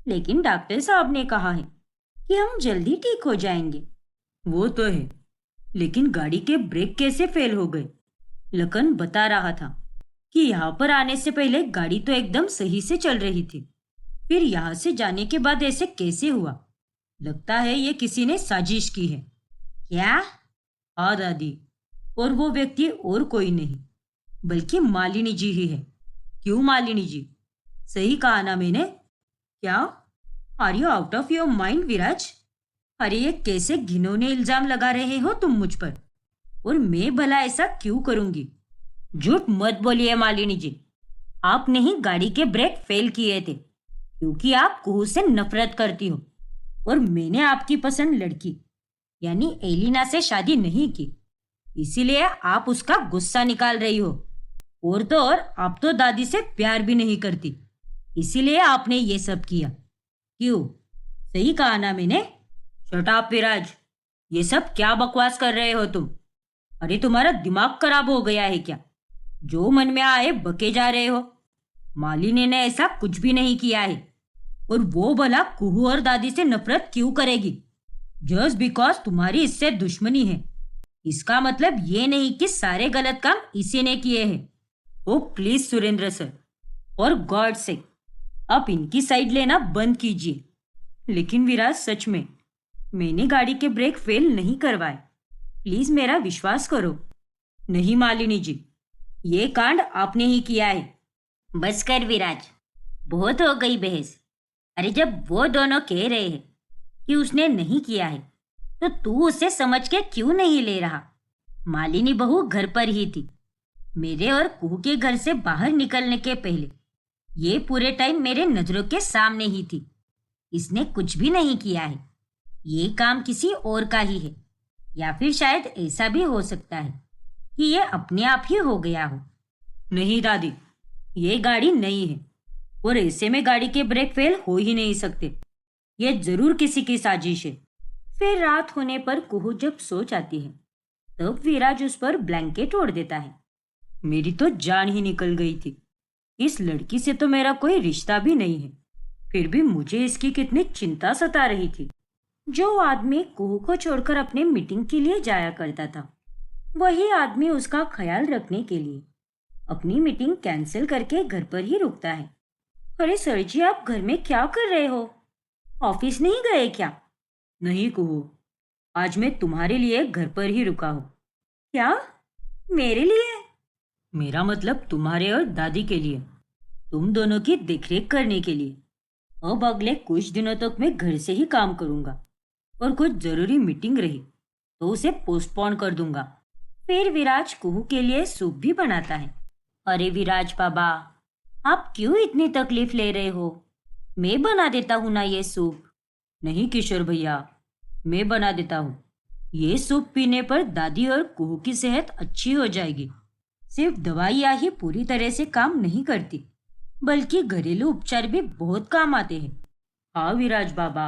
लेकिन डॉक्टर साहब ने कहा है कि हम जल्दी ठीक हो जाएंगे। वो तो है, लेकिन गाड़ी के ब्रेक कैसे फेल हो गए? लखन बता रहा था कि यहाँ पर आने से पहले गाड़ी तो एकदम सही से चल रही थी, फिर यहाँ से जाने के बाद ऐसे कैसे हुआ? लगता है ये किसी ने साजिश की है। क्या? हाँ दादी, और वो व्यक्ति और कोई नहीं बल्कि मालिनी जी ही है। क्यों मालिनी जी? सही कहा ना मैंने? क्या? Are you out of your mind Viraj? अरे ये कैसे घिनौने इल्जाम लगा रहे हो तुम मुझ पर, और मैं भला ऐसा क्यों करूंगी? झूठ मत बोलिए मालिनी जी। आपने ही गाड़ी के ब्रेक फेल किए थे क्योंकि आप कुहू से नफरत करती हो, और मैंने आपकी पसंद लड़की यानी एलिना से शादी नहीं की, इसीलिए आप उसका गुस्सा निकाल रही हो। और तो और आप तो दादी से प्यार भी नहीं करती, इसीलिए आपने ये सब किया। क्यों? सही कहा ना मैंने? शट अप विराज, ये सब क्या बकवास कर रहे हो तुम? अरे तुम्हारा दिमाग खराब हो गया है क्या? जो मन में आए बके जा रहे हो। मालिनी ने ऐसा कुछ भी नहीं किया है। और वो भला कुहू और दादी से नफरत क्यों करेगी? जस्ट बिकॉज तुम्हारी इससे दुश्मनी है, इसका मतलब ये नहीं कि सारे गलत काम इसी ने किए हैं। ओ प्लीज सुरेंद्र सर, और गॉड से आप इनकी साइड लेना बंद कीजिए। लेकिन विराज, सच में मैंने गाड़ी के ब्रेक फेल नहीं करवाए। प्लीज मेरा विश्वास करो। नहीं मालिनी जी, ये कांड आपने ही किया है। बस कर विराज, बहुत हो गई बहस। अरे जब वो दोनों कह रहे हैं कि उसने नहीं किया है, तो तू उसे समझ के क्यों नहीं ले रहा? मालिनी बहू घर पर ही थी। मेरे और कुहू के घर से बाहर निकलने के पहले ये पूरे टाइम मेरे नजरों के सामने ही थी। इसने कुछ भी नहीं किया है। ये काम किसी और का ही है, या फिर शायद ऐसा भी हो सकता है कि ये अपने आप ही हो गया हो। नहीं दादी, ये गाड़ी नहीं है, और ऐसे में गाड़ी के ब्रेक फेल हो ही नहीं सकते। ये जरूर किसी की साजिश है। फिर रात होने पर कुहू जब सो जाती है, तब विराज उस पर ब्लैंकेट ओढ़ देता है। मेरी तो जान ही निकल गई थी। इस लड़की से तो मेरा कोई रिश्ता भी नहीं है, फिर भी मुझे इसकी कितनी चिंता सता रही थी। जो आदमी कुहू को छोड़कर अपने मीटिंग के लिए जाया करता था, वही आदमी उसका ख्याल रखने के लिए अपनी मीटिंग कैंसिल करके घर पर ही रुकता है। अरे सर जी, आप घर में क्या कर रहे हो? ऑफिस नहीं गए क्या? नहीं कुहू, आज मैं तुम्हारे लिए घर पर ही रुका हूँ। क्या? मेरे लिए? मेरा मतलब तुम्हारे और दादी के लिए, तुम दोनों की देखरेख करने के लिए। अब अगले कुछ दिनों तक मैं घर से ही काम करूंगा, और कुछ जरूरी मीटिंग रही तो उसे पोस्टपोन कर दूंगा। फिर विराज कुहू के लिए सूप भी बनाता है। अरे विराज बाबा, आप क्यों इतनी तकलीफ ले रहे हो? मैं बना देता हूँ ना ये सूप। नहीं किशोर भैया, मैं बना देता हूँ। ये सूप पीने पर दादी और कुहू की सेहत अच्छी हो जाएगी। सिर्फ दवाइयाँ ही पूरी तरह से काम नहीं करती, बल्कि घरेलू उपचार भी बहुत काम आते हैं। हाँ विराज बाबा,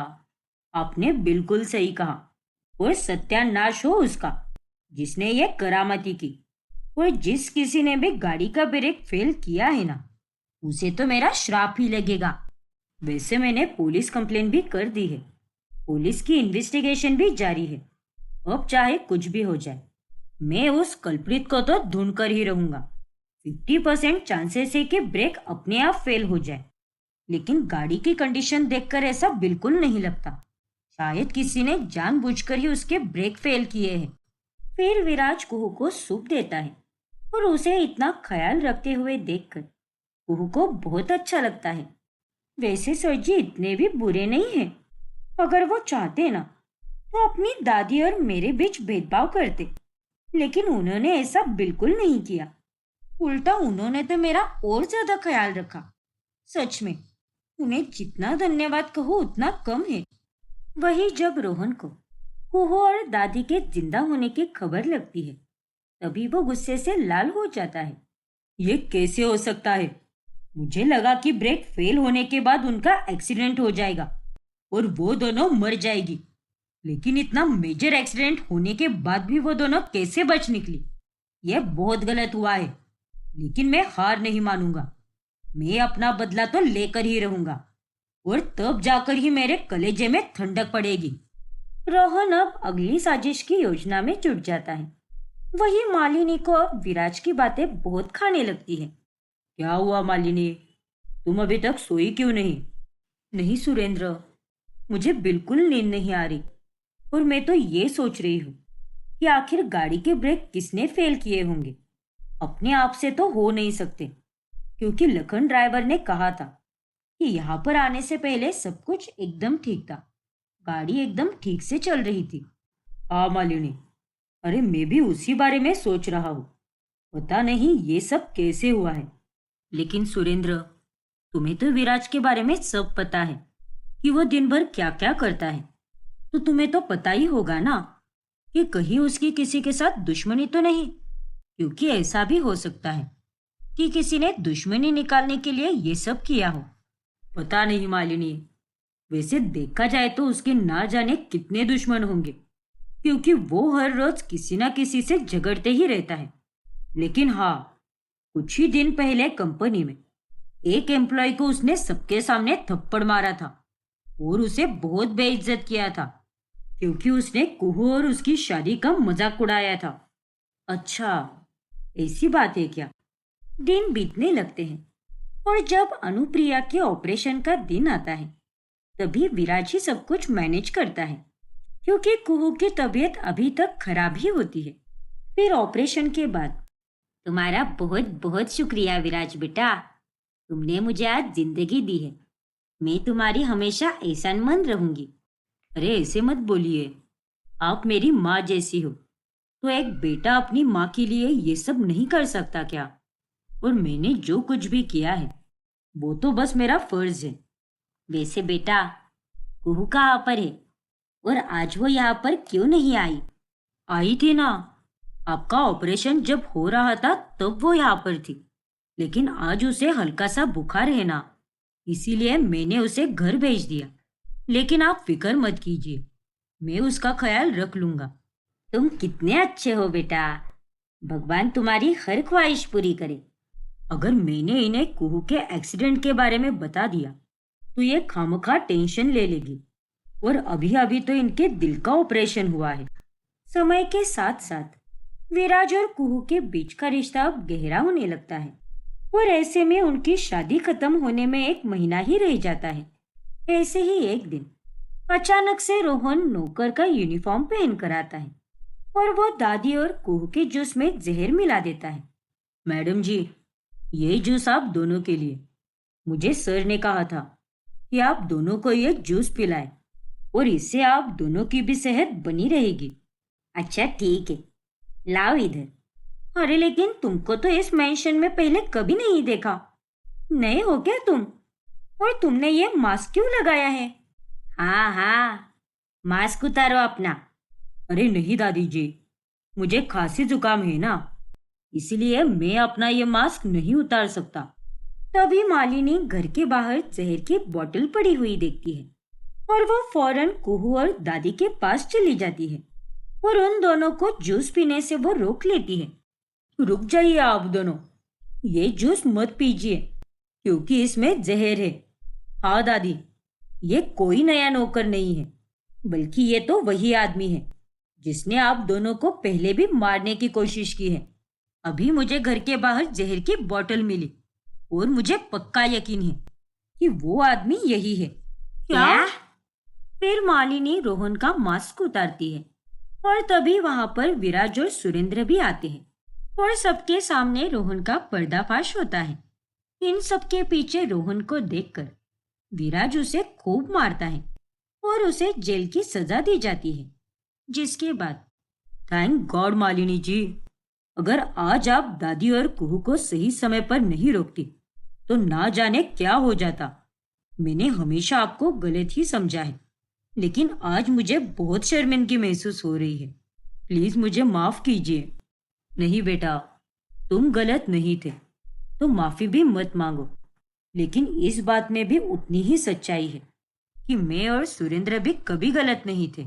आपने बिल्कुल सही कहा। और सत्यानाश हो उसका जिसने ये करामती की। और जिस किसी ने भी गाड़ी का ब्रेक फेल किया है ना, उसे तो मेरा श्राप ही लगेगा। वैसे मैंने पुलिस कंप्लेन भी कर दी है। पुलिस की इन्वेस्टिगेशन भी जारी है। अब चाहे कुछ भी हो जाए, मैं उस कल्प्रिट को तो ढूंढ कर ही रहूंगा। 50% चांसेस है कि ब्रेक अपने आप फेल हो जाए, लेकिन गाड़ी की कंडीशन देखकर ऐसा बिल्कुल नहीं लगता। शायद किसी ने जानबूझकर ही उसके ब्रेक फेल किए हैं। फिर विराज कुहू को सूप देता है, और उसे इतना ख्याल रखते हुए देखकर कुहू को बहुत अच्छा लगता है। वैसे सर जी इतने भी बुरे नहीं हैं। अगर वो चाहते ना, तो अपनी दादी और मेरे बीच भेदभाव करते, लेकिन उन्होंने ऐसा बिल्कुल नहीं किया। उल्टा उन्होंने तो मेरा और ज्यादा ख्याल रखा। सच में उन्हें जितना धन्यवाद कहूँ उतना कम है। वही जब रोहन को कुहू और दादी के जिंदा होने की खबर लगती है, तभी वो गुस्से से लाल हो जाता है। ये कैसे हो सकता है? मुझे लगा कि ब्रेक फेल होने के बाद उनका एक्सीडेंट हो जाएगा और वो दोनों मर जाएगी, लेकिन इतना मेजर एक्सीडेंट होने के बाद भी वो दोनों कैसे बच निकली? यह बहुत गलत हुआ है, लेकिन मैं हार नहीं मानूंगा। मैं अपना बदला तो लेकर ही रहूंगा, और तब जाकर ही मेरे कलेजे में ठंडक पड़ेगी। रोहन अब अगली साजिश की योजना में जुट जाता है। वही मालिनी को अब विराज की बातें बहुत खाने लगती है। क्या हुआ मालिनी, तुम अभी तक सोई क्यों नहीं? नहीं सुरेंद्र, मुझे बिल्कुल नींद नहीं आ रही, और मैं तो ये सोच रही हूँ कि आखिर गाड़ी के ब्रेक किसने फेल किए होंगे। अपने आप से तो हो नहीं सकते, क्योंकि लखन ड्राइवर ने कहा था कि यहाँ पर आने से पहले सब कुछ एकदम ठीक था। गाड़ी एकदम ठीक से चल रही थी। हाँ मालिनी, अरे मैं भी उसी बारे में सोच रहा हूँ। पता नहीं ये सब कैसे हुआ है। लेकिन सुरेंद्र, तुम्हें तो विराज के बारे में सब पता है कि वो दिन भर क्या क्या करता है, तो तुम्हें तो पता ही होगा ना कि कहीं उसकी किसी के साथ दुश्मनी तो नहीं, क्योंकि ऐसा भी हो सकता है कि किसी ने दुश्मनी निकालने के लिए ये सब किया हो। पता नहीं मालिनी, वैसे देखा जाए तो उसके ना जाने कितने दुश्मन होंगे, क्योंकि वो हर रोज किसी ना किसी से झगड़ते ही रहता है। लेकिन हाँ, कुछ ही दिन पहले कंपनी में एक एम्प्लॉय को उसने सबके सामने थप्पड़ मारा था और उसे बहुत बेइज्जत किया था, क्योंकि उसने कुहू और उसकी शादी का मजाक उड़ाया था। अच्छा, ऐसी बात है क्या? दिन बीतने लगते हैं और जब अनुप्रिया के ऑपरेशन का दिन आता है, तभी विराज ही सब कुछ मैनेज करता है, क्योंकि कुहू की तबीयत अभी तक खराब ही होती है। फिर ऑपरेशन के बाद, तुम्हारा बहुत बहुत शुक्रिया विराज बेटा, तुमने मुझे आज जिंदगी दी है। मैं तुम्हारी हमेशा एहसानमंद रहूंगी। अरे ऐसे मत बोलिए, आप मेरी माँ जैसी हो, तो एक बेटा अपनी माँ के लिए ये सब नहीं कर सकता क्या? और मैंने जो कुछ भी किया है वो तो बस मेरा फर्ज है। वैसे बेटा, कुहू कहाँ पर है और आज वो यहाँ पर क्यों नहीं आई? आई थी ना, आपका ऑपरेशन जब हो रहा था तब वो यहाँ पर थी। लेकिन आज उसे हल्का सा बुखार है ना, इसीलिए मैंने उसे घर भेज दिया। लेकिन आप फिक्र मत कीजिए, मैं उसका ख्याल रख लूंगा। तुम कितने अच्छे हो बेटा, भगवान तुम्हारी हर ख्वाहिश पूरी करे। अगर मैंने इन्हें कुहू के एक्सीडेंट के बारे में बता दिया तो ये खामखा टेंशन ले लेगी, और अभी अभी तो इनके दिल का ऑपरेशन हुआ है। समय के साथ साथ विराज और कुहू के बीच का रिश्ता अब गहरा होने लगता है, और ऐसे में उनकी शादी खत्म होने में एक महीना ही रह जाता है। ऐसे ही एक दिन अचानक से रोहन नौकर का यूनिफॉर्म पहन कर आता है और वो दादी और कुहू के जूस में जहर मिला देता है। मैडम जी, ये जूस आप दोनों के लिए। मुझे सर ने कहा था कि आप दोनों को ये जूस पिलाएं और इससे आप दोनों की भी सेहत बनी रहेगी। अच्छा ठीक है, लाओ इधर। अरे लेकिन तुमको तो इस मेंशन में पहले कभी नहीं देखा। नए हो क्या तुम? और तुमने ये मास्क क्यों लगाया है? हाँ हाँ, मास्क उतारो अपना। अरे नहीं दादी जी, मुझे खांसी जुकाम है ना, इसलिए मैं अपना ये मास्क नहीं उतार सकता। तभी मालिनी घर के बाहर जहर की बोतल पड़ी हुई देखती है और वो फौरन कुहू और दादी के पास चली जाती है और उन दोनों को जूस पीने से वो रोक लेती है। रुक जाइए आप दोनों, ये जूस मत पीजिए क्योंकि इसमें जहर है। हाँ दादी, ये कोई नया नौकर नहीं है, बल्कि ये तो वही आदमी है जिसने आप दोनों को पहले भी मारने की कोशिश की है। अभी मुझे घर के बाहर जहर की बोतल मिली और मुझे पक्का यकीन है कि वो आदमी यही है। क्या? फिर मालिनी रोहन का मास्क उतारती है और तभी वहां पर विराज और सुरेंद्र भी आते हैं और सबके सामने रोहन का पर्दाफाश होता है। इन सबके पीछे रोहन को देखकर विराज उसे खूब मारता है और उसे जेल की सजा दी जाती है। जिसके बाद, थैंक गॉड मालिनी जी, अगर आज आप दादी और कुहू को सही समय पर नहीं रोकती तो ना जाने क्या हो जाता। मैंने हमेशा आपको गलत ही समझा है, लेकिन आज मुझे बहुत शर्मिंदगी महसूस हो रही है। प्लीज मुझे माफ कीजिए। नहीं बेटा, तुम गलत नहीं थे तो माफी भी मत मांगो, लेकिन इस बात में भी उतनी ही सच्चाई है कि मैं और सुरेंद्र भी कभी गलत नहीं थे।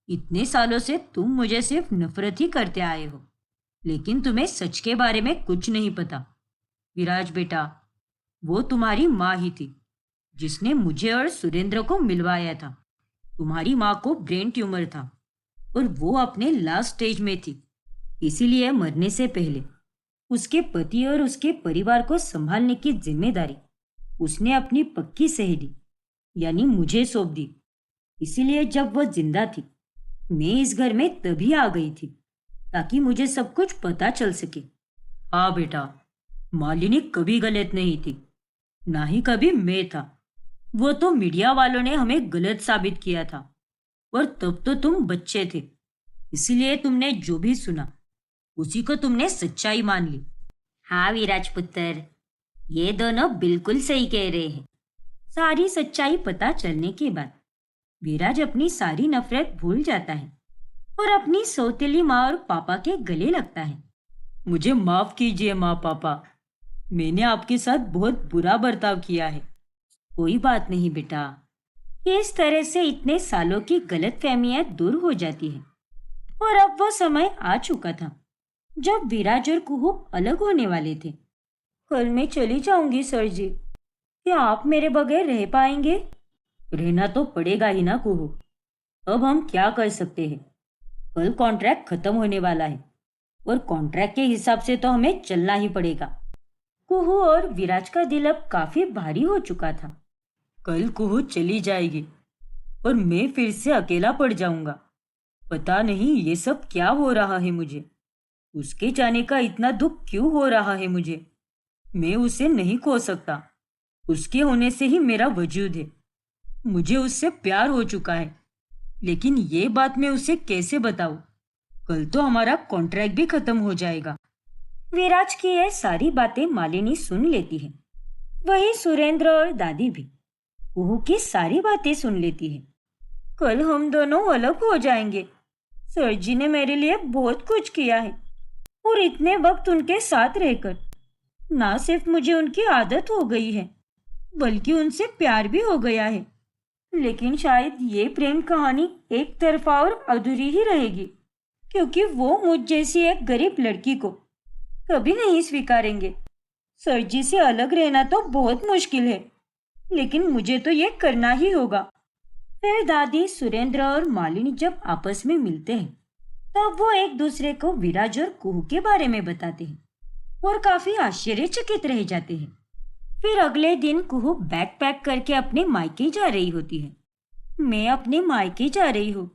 इतने सालों से तुम मुझे सिर्फ नफरत ही करते आए हो, लेकिन तुम्हें सच के बारे में कुछ नहीं पता। विराज बेटा, वो तुम्हारी माँ ही थी जिसने मुझे और सुरेंद्र को मिलवाया था। तुम्हारी माँ को ब्रेन ट्यूमर था और वो अपने लास्ट स्टेज में थी, इसीलिए मरने से पहले उसके पति और उसके परिवार को संभालने की जिम्मेदारी उसने अपनी पक्की सहेली यानी मुझे सौंप दी। इसीलिए जब वह जिंदा थी, मैं इस घर में तभी आ गई थी ताकि मुझे सब कुछ पता चल सके। हाँ बेटा, मालिनी कभी गलत नहीं थी, ना ही कभी मैं था। वो तो मीडिया वालों ने हमें गलत साबित किया था और तब तो तुम बच्चे थे, इसीलिए तुमने जो भी सुना उसी को तुमने सच्चाई मान ली। हाँ विराज पुत्र, ये दोनों बिल्कुल सही कह रहे हैं। सारी सच्चाई पता चलने के बाद विराज अपनी सारी नफरत भूल जाता है और अपनी सौतेली माँ और पापा के गले लगता है। मुझे माफ कीजिए माँ पापा, मैंने आपके साथ बहुत बुरा बर्ताव किया है। कोई बात नहीं बेटा, इस तरह से इतने सालों की गलतफहमियां दूर हो जाती है और अब वो समय आ चुका था जब विराज और कुहू अलग होने वाले थे। कल मैं चली जाऊंगी सर जी, क्या आप मेरे बगैर रह पाएंगे? रहना तो पड़ेगा ही ना कुहू, अब हम क्या कर सकते हैं? कल कॉन्ट्रैक्ट खत्म होने वाला है और कॉन्ट्रैक्ट के हिसाब से तो हमें चलना ही पड़ेगा। कुहू और विराज का दिल अब काफी भारी हो चुका था। कल कुहू चली जाएगी और मैं फिर से अकेला पड़ जाऊंगा। पता नहीं ये सब क्या हो रहा है मुझे। उसके जाने का इतना दुख क्यों हो रहा है मुझे? मैं उसे नहीं खो सकता। उसके होने से ही मेरा वजूद है। मुझे उससे प्यार हो चुका है, लेकिन ये बात मैं उसे कैसे बताऊं? कल तो हमारा कॉन्ट्रैक्ट भी खत्म हो जाएगा। विराज की ये सारी बातें मालिनी सुन लेती है। वही सुरेंद्र और दादी भी कुहू की सारी बातें सुन लेती है। कल हम दोनों अलग हो जाएंगे। सर जी ने मेरे लिए बहुत कुछ किया है और इतने वक्त उनके साथ रहकर ना सिर्फ मुझे उनकी आदत हो गई है, बल्कि उनसे प्यार भी हो गया है। लेकिन शायद ये प्रेम कहानी एक तरफा और अधूरी ही रहेगी, क्योंकि वो मुझ जैसी एक गरीब लड़की को कभी नहीं स्वीकारेंगे। सर जी से अलग रहना तो बहुत मुश्किल है, लेकिन मुझे तो ये करना ही होगा। फिर दादी, सुरेंद्र और मालिनी जब आपस में मिलते हैं, तब वो एक दूसरे को विराज और कुहू के बारे में बताते हैं और काफी आश्चर्यचकित रह जाते हैं। फिर अगले दिन कुहू बैग पैक करके अपने मायके जा रही होती है। मैं अपने मायके जा रही हूँ,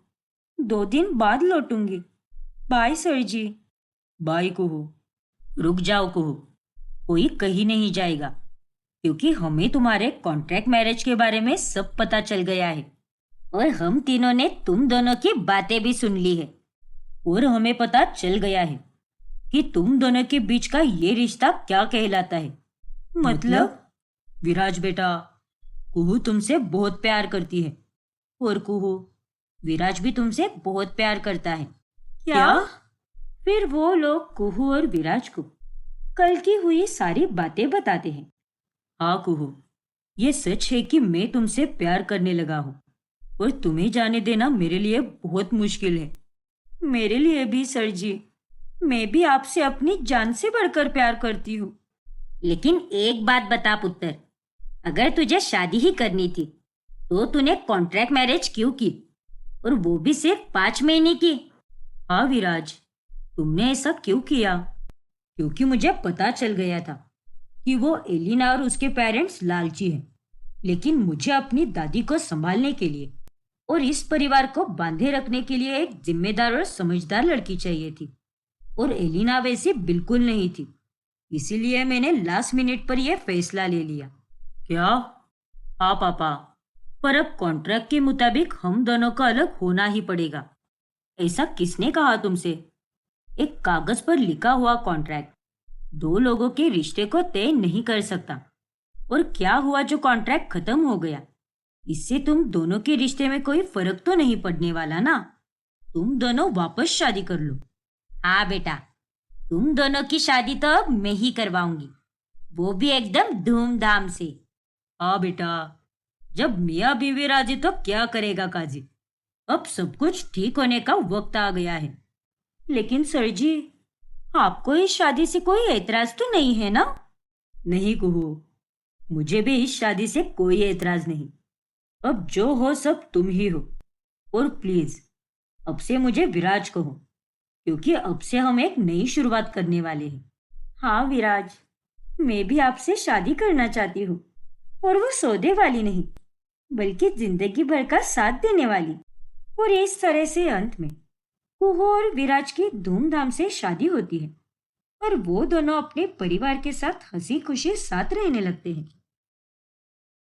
2 दिन बाद लौटूंगी। बाय सर जी। बाय कुहू। रुक जाओ कुहू, कोई कहीं नहीं जाएगा, क्योंकि हमें तुम्हारे कॉन्ट्रैक्ट मैरिज के बारे में सब पता चल गया है और हम तीनों ने तुम दोनों की बातें भी सुन ली है और हमें पता चल गया है कि तुम दोनों के बीच का ये रिश्ता क्या कहलाता है। मतलब? विराज बेटा, कुहू तुमसे बहुत प्यार करती है और कुहू, विराज भी तुमसे बहुत प्यार करता है। क्या? फिर वो लोग कुहू और विराज को कल की हुई सारी बातें बताते हैं। हाँ कुहू, ये सच है कि मैं तुमसे प्यार करने लगा हूँ और तुम्हें जाने देना मेरे लिए बहुत मुश्किल है। मेरे लिए भी सर जी, मैं भी आपसे अपनी जान से बढ़कर प्यार करती हूँ। लेकिन एक बात बता पुत्र, अगर तुझे शादी ही करनी थी तो तूने कॉन्ट्रैक्ट मैरिज क्यों की, और वो भी सिर्फ 5 महीने की? हाँ विराज, तुमने ऐसा क्यों किया? क्योंकि मुझे पता चल गया था कि वो एलिना और उसके पेरेंट्स लालची हैं, लेकिन मुझे अपनी दादी को संभालने के लिए और इस परिवार को बांधे रखने के लिए एक जिम्मेदार और समझदार लड़की चाहिए थी, और एलिना वैसी बिल्कुल नहीं थी। इसीलिए मैंने लास्ट मिनट पर यह फैसला ले लिया। क्या? हाँ पापा, पर अब कॉन्ट्रैक्ट के मुताबिक हम दोनों को अलग होना ही पड़ेगा। ऐसा किसने कहा तुमसे? एक कागज पर लिखा हुआ कॉन्ट्रैक्ट 2 लोगों के रिश्ते को तय नहीं कर सकता। और क्या हुआ जो कॉन्ट्रैक्ट खत्म हो गया, इससे तुम दोनों के रिश्ते में कोई फर्क तो नहीं पड़ने वाला ना? तुम दोनों वापस शादी कर लो। हाँ बेटा, तुम दोनों की शादी तो अब मैं ही करवाऊंगी, वो भी एकदम धूमधाम से। हाँ बेटा, जब मियाँ बीवी राजी तो क्या करेगा काजी। अब सब कुछ ठीक होने का वक्त आ गया है। लेकिन सर जी, आपको इस शादी से कोई एतराज तो नहीं है ना? नहीं कुहू, मुझे भी इस शादी से कोई एतराज नहीं। अब जो हो सब तुम ही हो, और प्लीज अब से मुझे विराज कहो, क्योंकि अब से हम एक नई शुरुआत करने वाले हैं। हाँ विराज, मैं भी आपसे शादी करना चाहती हूँ, और वो सौदे वाली नहीं, बल्कि जिंदगी भर का साथ देने वाली। और इस तरह से अंत में कुहू और विराज की धूमधाम से शादी होती है और वो दोनों अपने परिवार के साथ हंसी खुशी साथ रहने लगते हैं।